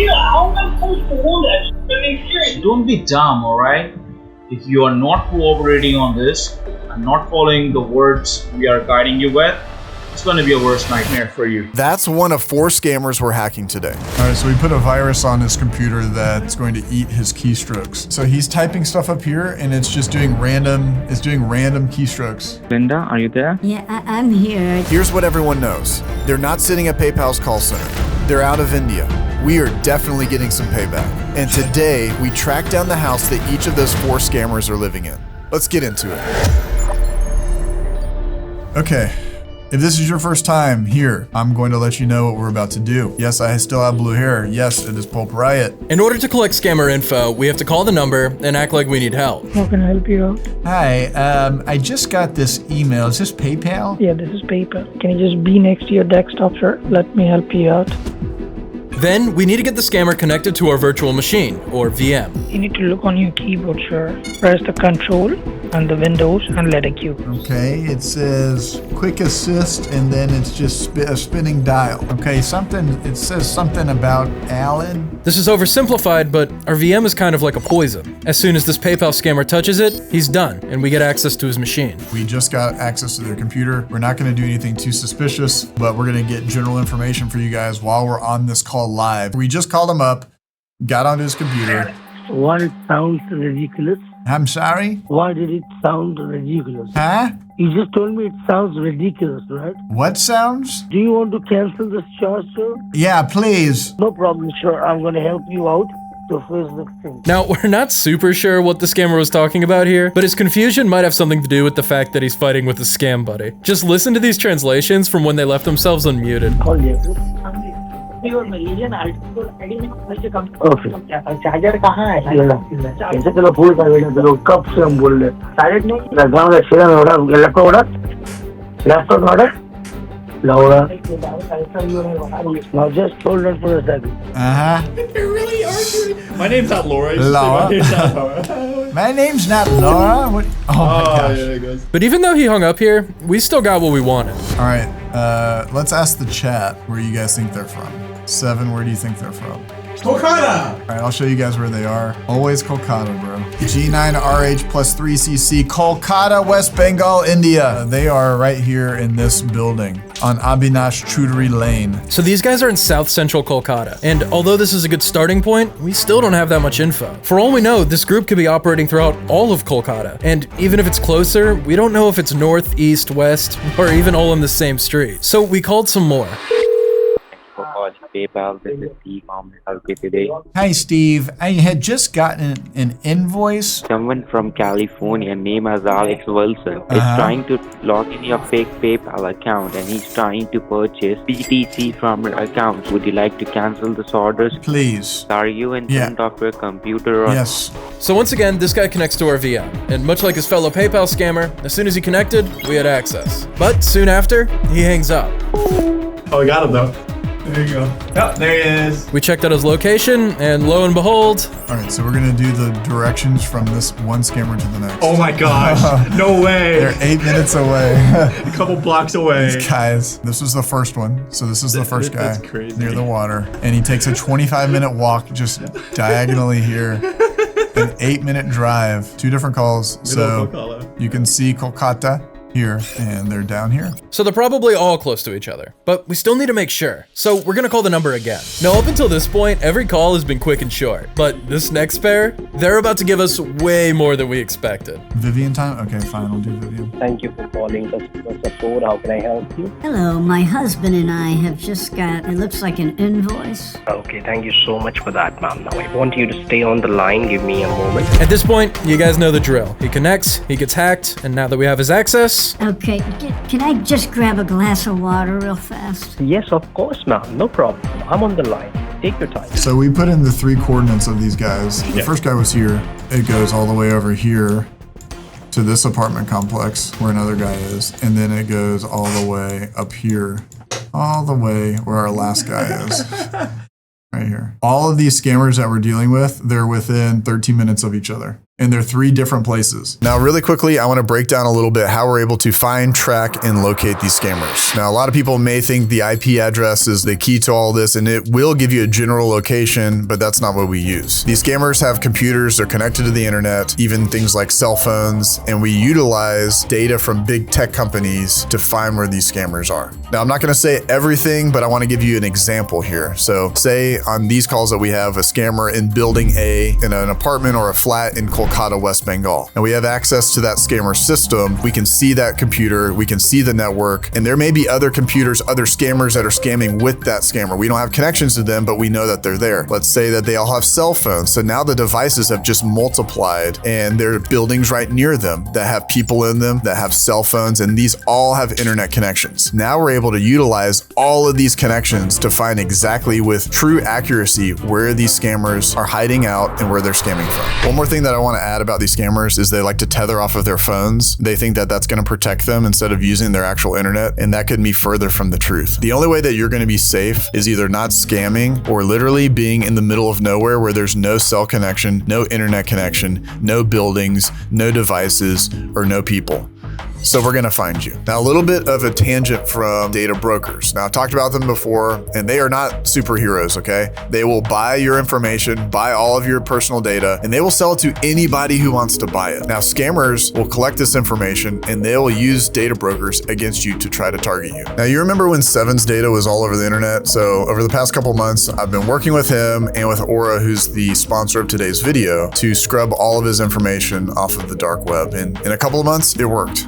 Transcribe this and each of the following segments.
idea. How am I supposed to hold that? I mean, seriously. Don't be dumb, alright? If you are not cooperating on this and not following the words we are guiding you with, it's going to be a worst nightmare for you. That's one of 4 scammers we're hacking today. All right, so we put a virus on his computer that's going to eat his keystrokes. So he's typing stuff up here and it's just doing random keystrokes. Linda, are you there? Yeah, I'm here. Here's what everyone knows. They're not sitting at PayPal's call center. They're out of India. We are definitely getting some payback. And today, we tracked down the house that each of those 4 scammers are living in. Let's get into it. Okay. If this is your first time here, I'm going to let you know what we're about to do. Yes, I still have blue hair. Yes, it is Pulp Riot. In order to collect scammer info, we have to call the number and act like we need help. How can I help you out? Hi, I just got this email. Is this PayPal? Yeah, this is PayPal. Can you just be next to your desktop, sir? Let me help you out. Then, we need to get the scammer connected to our virtual machine, or VM. You need to look on your keyboard, sir. Press the control and the windows and let it queue. Okay, it says quick assist and then it's just a spinning dial. Okay, it says something about Alan. This is oversimplified, but our VM is kind of like a poison. As soon as this PayPal scammer touches it, he's done, and we get access to his machine. We just got access to their computer. We're not going to do anything too suspicious, but we're going to get general information for you guys while we're on this call live. We just called him up, got onto his computer. Why it sounds ridiculous? I'm sorry? Why did it sound ridiculous? Huh? You just told me it sounds ridiculous, right? What sounds? Do you want to cancel this charge, sir? Yeah, please. No problem, sir. I'm going to help you out to face the thing. Now, we're not super sure what the scammer was talking about here, but his confusion might have something to do with the fact that he's fighting with a scam buddy. Just listen to these translations from when they left themselves unmuted. Charger कहाँ है ऐसे चलो full कर बेटा चलो कब से हम बोल रहे साइलेंट नहीं गाँव का शेरा में उड़ा लैपटॉप उड़ा Laura. Now just hold on for a second. You're really arguing. My name's not Laura. Laura. My name's not Laura. My name's not Laura. What? Oh my gosh. Yeah, it goes. But even though he hung up here, we still got what we wanted. All right, let's ask the chat where you guys think they're from. 7, where do you think they're from? Kolkata! All right, I'll show you guys where they are. Always Kolkata, bro. G9RH plus 3CC, Kolkata, West Bengal, India. They are right here in this building on Abhinash Choudhury Lane. So these guys are in South Central Kolkata, and although this is a good starting point, we still don't have that much info. For all we know, this group could be operating throughout all of Kolkata, and even if it's closer, we don't know if it's north, east, west, or even all in the same street. So we called some more. PayPal, this is Steve. How may I help you today? Hi, Steve. I had just gotten an invoice. Someone from California named as Alex Wilson is trying to log in your fake PayPal account and he's trying to purchase BTC from your account. Would you like to cancel this orders? Please. Are you in front of your computer? Or Yes. So once again, this guy connects to our VM, and much like his fellow PayPal scammer, as soon as he connected, we had access. But soon after, he hangs up. Oh, we got him though. There you go. Oh, there he is. We checked out his location, and lo and behold... All right, so we're gonna do the directions from this one scammer to the next. Oh my gosh. No way. They're 8 minutes away. A couple blocks away. These guys, this was the first one. So this is the first guy That's crazy. near the water. And he takes a 25-minute walk just diagonally here. An 8-minute drive, 2 different calls. So you can see Kolkata here, and they're down here. So they're probably all close to each other, but we still need to make sure. So we're gonna call the number again. Now, up until this point, every call has been quick and short, but this next pair, they're about to give us way more than we expected. Vivian time? Okay, fine, we'll do Vivian. Thank you for calling customer support. How can I help you? Hello, my husband and I have just got, it looks like an invoice. Okay, thank you so much for that, ma'am. Now I want you to stay on the line. Give me a moment. At this point, you guys know the drill. He connects, he gets hacked, and now that we have his access... Okay, can I just grab a glass of water real fast? Yes, of course, ma'am. No problem. I'm on the line. Take your time. So we put in the 3 coordinates of these guys. The first guy was here. It goes all the way over here to this apartment complex where another guy is. And then it goes all the way up here, all the way where our last guy is. Right here. All of these scammers that we're dealing with, they're within 13 minutes of each other. And they're 3 different places. Now, really quickly, I want to break down a little bit how we're able to find, track, and locate these scammers. Now, a lot of people may think the IP address is the key to all this, and it will give you a general location, but that's not what we use. These scammers have computers, they're connected to the internet, even things like cell phones, and we utilize data from big tech companies to find where these scammers are. Now, I'm not going to say everything, but I want to give you an example here. So say on these calls that we have a scammer in building A in an apartment or a flat in Kolkata, West Bengal, and we have access to that scammer system. We can see that computer, we can see the network, and there may be other computers, other scammers that are scamming with that scammer. We don't have connections to them, but we know that they're there. Let's say that they all have cell phones. So now the devices have just multiplied, and there are buildings right near them that have people in them that have cell phones, and these all have internet connections. Now we're able to utilize all of these connections to find exactly with true accuracy where these scammers are hiding out and where they're scamming from. One more thing that I want to add about these scammers is they like to tether off of their phones. They think that that's going to protect them instead of using their actual internet, and that could be further from the truth. The only way that you're going to be safe is either not scamming or literally being in the middle of nowhere where there's no cell connection, no internet connection, no buildings, no devices, or no people. So we're going to find you. Now, a little bit of a tangent from data brokers. Now, I've talked about them before, and they are not superheroes, okay? They will buy your information, buy all of your personal data, and they will sell it to anybody who wants to buy it. Now, scammers will collect this information, and they will use data brokers against you to try to target you. Now, you remember when Seven's data was all over the internet? So over the past couple months, I've been working with him and with Aura, who's the sponsor of today's video, to scrub all of his information off of the dark web. And in a couple of months, it worked.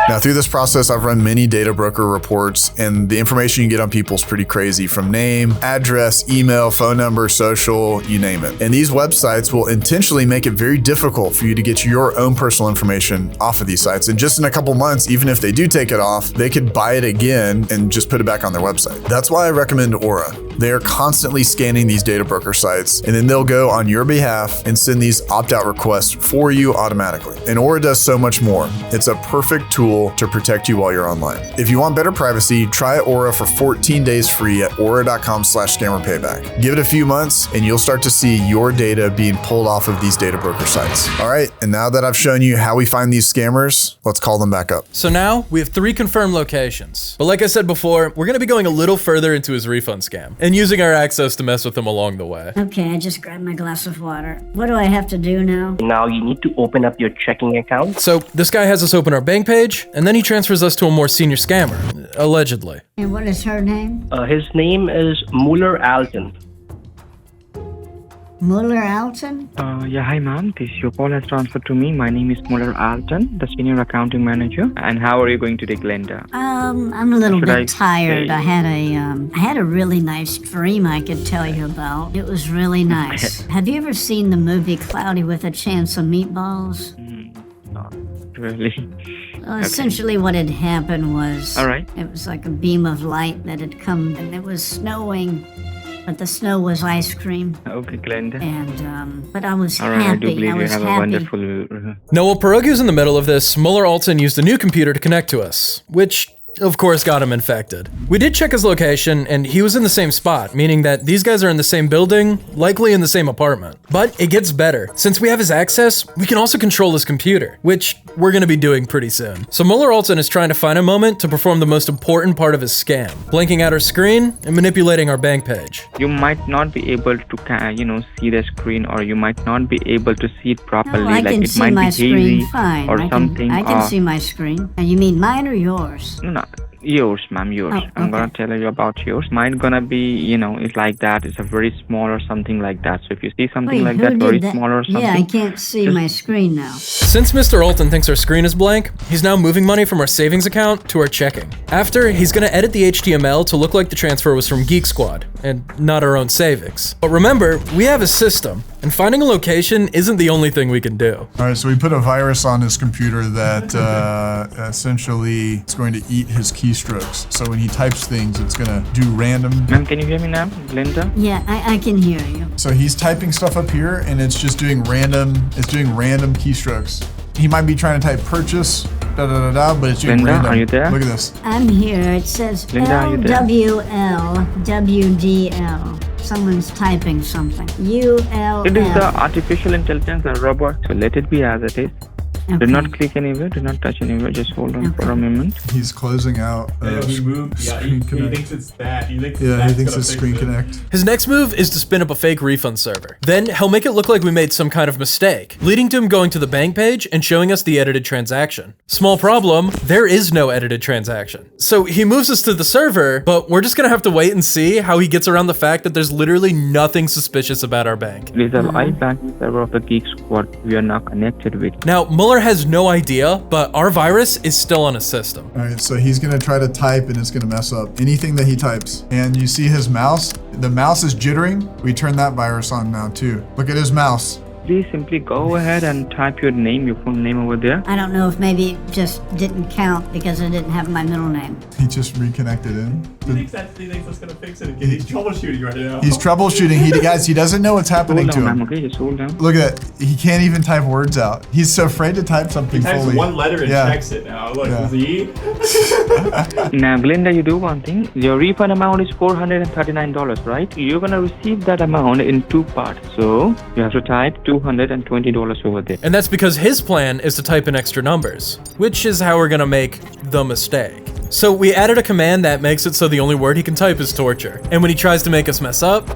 Now, through this process, I've run many data broker reports, and the information you get on people is pretty crazy, from name, address, email, phone number, social, you name it. And these websites will intentionally make it very difficult for you to get your own personal information off of these sites. And just in a couple months, even if they do take it off, they could buy it again and just put it back on their website. That's why I recommend Aura. They are constantly scanning these data broker sites, and then they'll go on your behalf and send these opt-out requests for you automatically. And Aura does so much more. It's a perfect tool to protect you while you're online. If you want better privacy, try Aura for 14 days free at aura.com/scammerpayback. Give it a few months and you'll start to see your data being pulled off of these data broker sites. All right, and now that I've shown you how we find these scammers, let's call them back up. So now we have 3 confirmed locations. But like I said before, we're gonna be going a little further into his refund scam and using our access to mess with him along the way. Okay, I just grabbed my glass of water. What do I have to do now? Now you need to open up your checking account. So this guy has us open our bank page, and then he transfers us to a more senior scammer, allegedly. And what is her name? His name is Muller Alton. Muller Alton? Yeah, hi ma'am. Your call has transferred to me. My name is Muller Alton, the senior accounting manager. And how are you going today, Glenda? I'm a little bit tired. I had a really nice dream I could tell you about. It was really nice. Have you ever seen the movie Cloudy with a Chance of Meatballs? Not really. Well, essentially what had happened was, all right, it was like a beam of light that had come, and it was snowing, but the snow was ice cream. Okay, Glenda. And, but I was all right, happy. I do believe you have a wonderful... Now, while Pierogi's in the middle of this, Muller Alton used a new computer to connect to us, which of course got him infected. We did check his location, and he was in the same spot, meaning that these guys are in the same building, likely in the same apartment. But it gets better. Since we have his access, we can also control his computer, which we're gonna be doing pretty soon. So Muller Alton is trying to find a moment to perform the most important part of his scam, blanking out our screen and manipulating our bank page. You might not be able to, see the screen, or you might not be able to see it properly. No, I can like it see might my be screen hazy fine. or something. I can see my screen. You mean mine or yours? No, yours, ma'am, yours. Oh, okay. I'm gonna tell you about yours. Mine gonna be, it's like that. It's a very small or something like that. So if you see something like that, very small or something. Yeah, I can't see my screen now. Since Mr. Alton thinks our screen is blank, he's now moving money from our savings account to our checking. After, he's gonna edit the HTML to look like the transfer was from Geek Squad, and not our own savings. But remember, we have a system, and finding a location isn't the only thing we can do. All right, so we put a virus on his computer that essentially is going to eat his keystrokes. So when he types things, it's gonna do random. Ma'am, can you hear me now, Glenda? Yeah, I can hear you. So he's typing stuff up here, and it's just doing random. It's doing random keystrokes. He might be trying to type purchase, but it's doing Glenda, random. are you there? Look at this. I'm here. It says Glenda, are you there? LWL WDL. someone's typing something. ULL. It is the artificial intelligence, the robot. So let it be as it is. Okay. Do not click anywhere. Do not touch anywhere. Just hold on for a moment. He's closing out Screen he Connect. thinks it's that. He thinks Yeah, that's he thinks gonna it's fix Screen it. Connect. His next move is to spin up a fake refund server. Then he'll make it look like we made some kind of mistake, leading to him going to the bank page and showing us the edited transaction. Small problem, there is no edited transaction. So he moves us to the server, but we're just gonna have to wait and see how he gets around the fact that there's literally nothing suspicious about our bank. It is a live banking server of the Geek Squad we are now connected with. Now, Mueller has no idea, but our virus is still on his system. All right, so he's gonna try to type and it's gonna mess up anything that he types. And you see his mouse, the mouse is jittering. We turn that virus on now too. Look at his mouse. Please simply go ahead and type your name, your full name over there. I don't know if maybe it just didn't count because I didn't have my middle name. He just reconnected in. He thinks that's gonna fix it again. He's troubleshooting right now. He's troubleshooting. He doesn't know what's happening Hold to on, him. ma'am, okay? Just hold down. Look at that. He can't even type words out. He's so afraid to type something He types fully. one letter and Yeah. checks it now. Look, Yeah. Z. Now, Glinda, you do one thing. Your refund amount is $439, right? You're gonna receive that amount in two parts. So you have to type $220 over there. And that's because his plan is to type in extra numbers, which is how we're gonna make the mistake. So we added a command that makes it so the only word he can type is torture. And when he tries to make us mess up,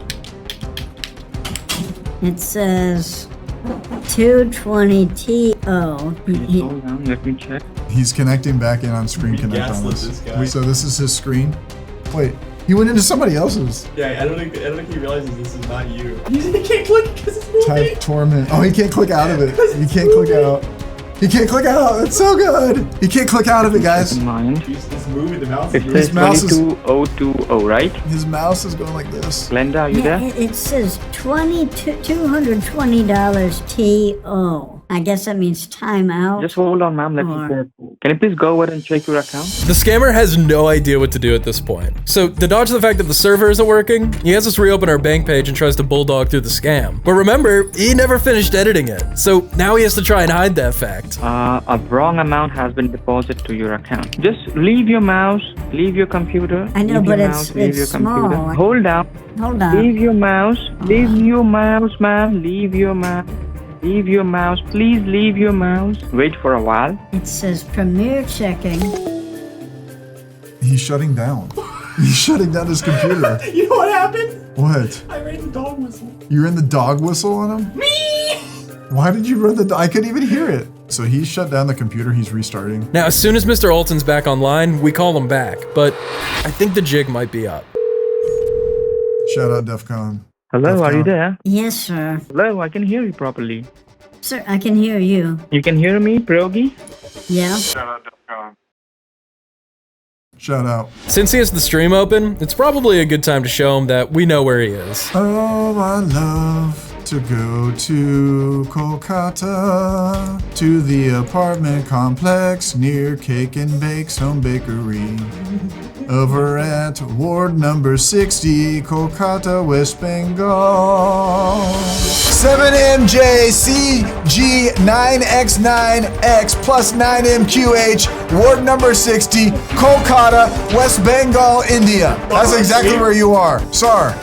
It says 220TO. Just hold down. Let me check. He's connecting back in on Screen Connect on gaslit us. this guy. So this is his screen. Wait, he went into somebody else's. Yeah, I don't think he realizes this is not you. He can't click because it's moving. Type torment. Oh, he can't click out of it. He can't click out. He can't click out. That's so good. He can't click out of it, guys. Mind. He's moving the mouse. It is says mouse is- 22020, right? His mouse is going like this. Glenda, are you Yeah, there? it says $220 TO. I guess that means time out. Just hold on, ma'am. Let me check. Can you please go ahead and check your account? the scammer has no idea what to do at this point. So to dodge the fact that the server isn't working, he has us reopen our bank page and tries to bulldog through the scam. But remember, he never finished editing it. So now he has to try and hide that fact. A wrong amount has been deposited to your account. Just leave your mouse, leave your computer. I know, leave but your it's- mouse, leave it's your computer. small. Hold down. Hold on. Leave your mouse. Leave your mouse, ma'am. Leave your mouse. Leave your mouse. Please leave your mouse. Wait for a while. It says premiere checking. He's shutting down. He's shutting down his computer. You know what happened? What? I ran the dog whistle. You ran the dog whistle on him? Me! Why did you run the I couldn't even hear it. So he's shut down the computer. He's restarting. Now, as soon as Mr. Alton's back online, we call him back, but I think the jig might be up. Shout out DEFCON. Hello, are you DEFCON. there? Yes, sir. Hello, I can hear you properly. Sir, I can hear you. You can hear me, Pierogi? Yeah? Shout out. Since he has the stream open, it's probably a good time to show him that we know where he is. Oh, I love to go to Kolkata, to the apartment complex near Cake and Bake's Home Bakery. Over at Ward number 60, Kolkata, West Bengal. 7MJCG9X9X plus 9MQH, Ward number 60, Kolkata, West Bengal, India. That's exactly where you are. Sir.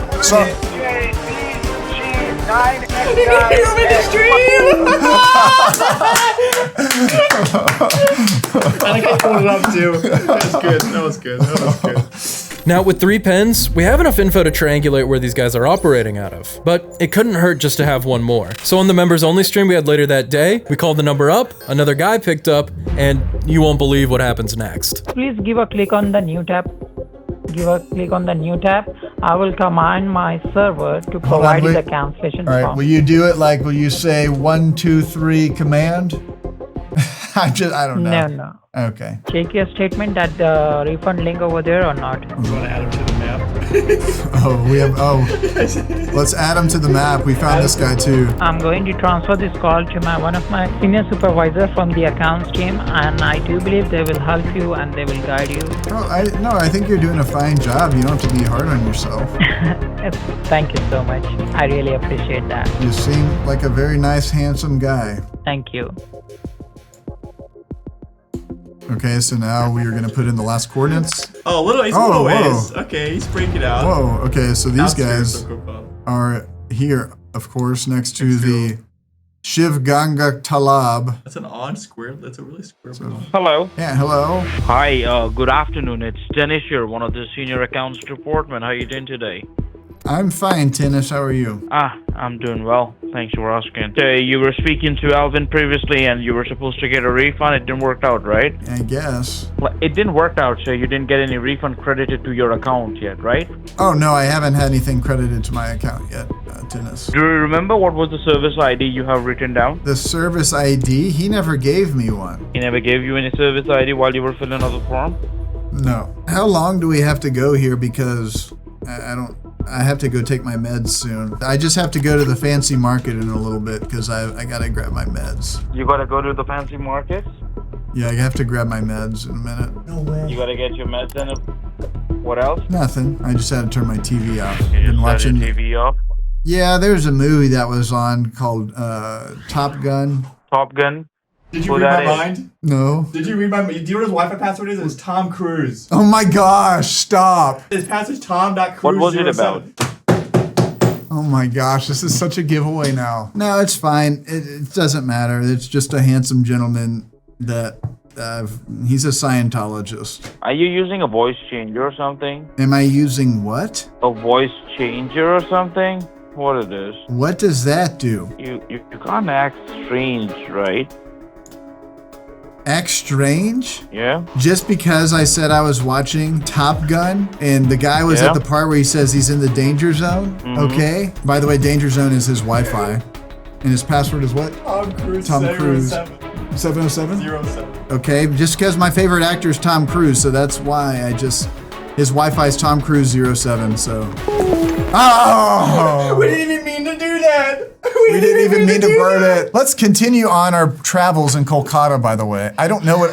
I think I pulled it up too. That was good. Now, with 3 pins, we have enough info to triangulate where these guys are operating out of, but it couldn't hurt just to have one more. So on the members only stream we had later that day, we called the number up, another guy picked up, and you won't believe what happens next. Please give a click on the new tab. Give a click on the new tab. I will command my server to provide you the cancellation All right, form. will you do it like, will you say 1, 2, 3 command? I don't know. No. Okay. Check your statement that the refund link over there or not. You want to add him to the map? Let's add him to the map. We found this guy too. I'm going to transfer this call to one of my senior supervisors from the accounts team, and I do believe they will help you and they will guide you. I think you're doing a fine job. You don't have to be hard on yourself. Thank you so much. I really appreciate that. You seem like a very nice, handsome guy. Thank you. Okay, so now we are going to put in the last coordinates. Oh, he's a little ways. Okay, he's breaking out. Whoa, okay, so these Outskirts guys of Coco. are here, of course, next to the Shiv Ganga Talab. That's an odd square. That's a really square. Hello. Yeah, hello. Hi, good afternoon. It's Dennis here, one of the senior accounts department. How are you doing today? I'm fine, Tennis. How are you? I'm doing well. Thanks for asking. You were speaking to Alvin previously and you were supposed to get a refund. It didn't work out, right? I guess. Well, it didn't work out, so you didn't get any refund credited to your account yet, right? Oh, no, I haven't had anything credited to my account yet, Tennis. Do you remember what was the service ID you have written down? The service ID? He never gave me one. He never gave you any service ID while you were filling out the form? No. How long do we have to go here? Because I have to go take my meds soon. I just have to go to the fancy market in a little bit because I gotta grab my meds. You gotta go to the fancy market? Yeah, I have to grab my meds in a minute. No way. You gotta get your meds in. What else? Nothing. I just had to turn my TV off. You just had your TV off? Yeah, there's a movie that was on called Top Gun. Top Gun? Did you read my mind? No. Did you read my mind? Do you know what his Wi-Fi password is? It's Tom Cruise. Oh my gosh, stop. His password's Tom.Cruise. What was it about? Oh my gosh, this is such a giveaway now. No, it's fine. It doesn't matter. It's just a handsome gentleman that he's a Scientologist. Are you using a voice changer or something? Am I using what? A voice changer or something? What it is? What does that do? You can't act strange, right? Act strange? Yeah. Just because I said I was watching Top Gun and the guy was at the part where he says he's in the danger zone. Okay. By the way, danger zone is his Wi-Fi. And his password is what? Tom Cruise. Tom Cruise. 707? 07. Okay. Just because my favorite actor is Tom Cruise, so that's why his Wi-Fi is Tom Cruise 07, so. Oh! We didn't even mean to do that. We didn't even mean to burn it. Let's continue on our travels in Kolkata, by the way. I don't know what,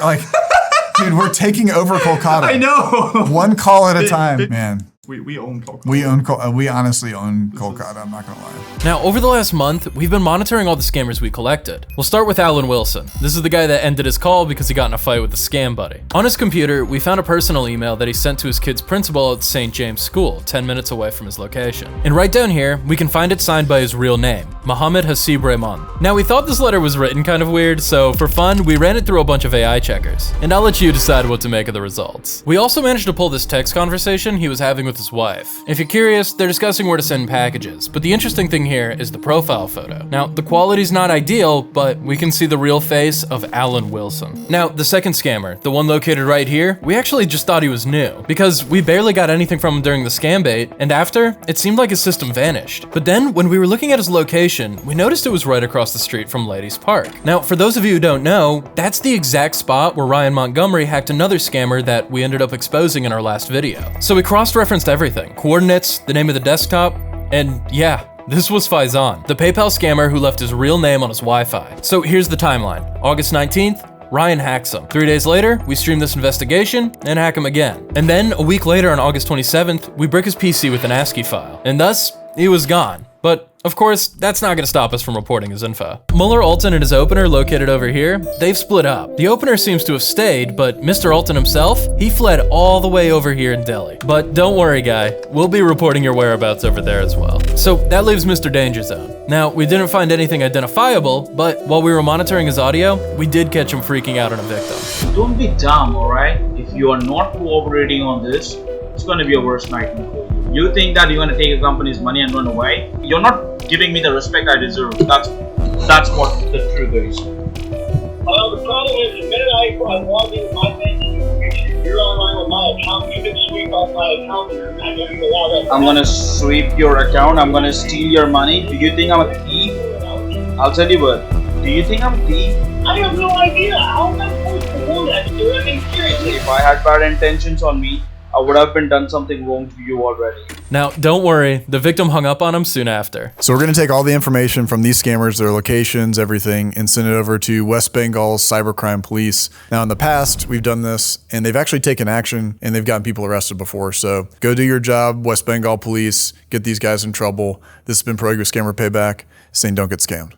dude, we're taking over Kolkata. I know. One call at a time, man. We own Kolkata. We honestly own Kolkata, I'm not gonna lie. Now, over the last month, we've been monitoring all the scammers we collected. We'll start with Alan Wilson. This is the guy that ended his call because he got in a fight with a scam buddy. On his computer, we found a personal email that he sent to his kid's principal at St. James School, 10 minutes away from his location. And right down here, we can find it signed by his real name, Mohammed Hasib Rehman. Now, we thought this letter was written kind of weird, so for fun, we ran it through a bunch of AI checkers. And I'll let you decide what to make of the results. We also managed to pull this text conversation he was having with his wife. If you're curious, they're discussing where to send packages, but the interesting thing here is the profile photo. Now, the quality's not ideal, but we can see the real face of Alan Wilson. Now, the second scammer, the one located right here, we actually just thought he was new, because we barely got anything from him during the scam bait, and after, it seemed like his system vanished. But then, when we were looking at his location, we noticed it was right across the street from Ladies Park. Now, for those of you who don't know, that's the exact spot where Ryan Montgomery hacked another scammer that we ended up exposing in our last video. So we cross-referenced everything. Coordinates, the name of the desktop, and yeah, this was Faizan, the PayPal scammer who left his real name on his Wi-Fi. So here's the timeline. August 19th, Ryan hacks him. 3 days later, we stream this investigation and hack him again. And then a week later on August 27th, we brick his PC with an ASCII file. And thus, he was gone. But of course, that's not gonna stop us from reporting his info. Muller Alton and his opener located over here, they've split up. The opener seems to have stayed, but Mr. Alton himself, he fled all the way over here in Delhi. But don't worry, guy, we'll be reporting your whereabouts over there as well. So that leaves Mr. Danger Zone. Now, we didn't find anything identifiable, but while we were monitoring his audio, we did catch him freaking out on a victim. Don't be dumb, alright? If you are not cooperating on this, it's gonna be a worse nightmare for you. You think that you're gonna take a company's money and run away? You're not giving me the respect I deserve. That's what the truth is. Well, the problem is, the minute I log into my banking information, you're online with my account, you can sweep off my account and you're not going to allow that. I'm gonna sweep your account, I'm gonna steal your money. Do you think I'm a thief? I'll tell you what. Do you think I'm a thief? I have no idea. How am I supposed to know that? Dude, I mean, seriously. If I had bad intentions on me, I would have been done something wrong to you already. Now, don't worry, the victim hung up on him soon after. So we're going to take all the information from these scammers, their locations, everything, and send it over to West Bengal's cybercrime police. Now, in the past, we've done this, and they've actually taken action, and they've gotten people arrested before. So go do your job, West Bengal police, get these guys in trouble. This has been Pro Scammer Payback, saying don't get scammed.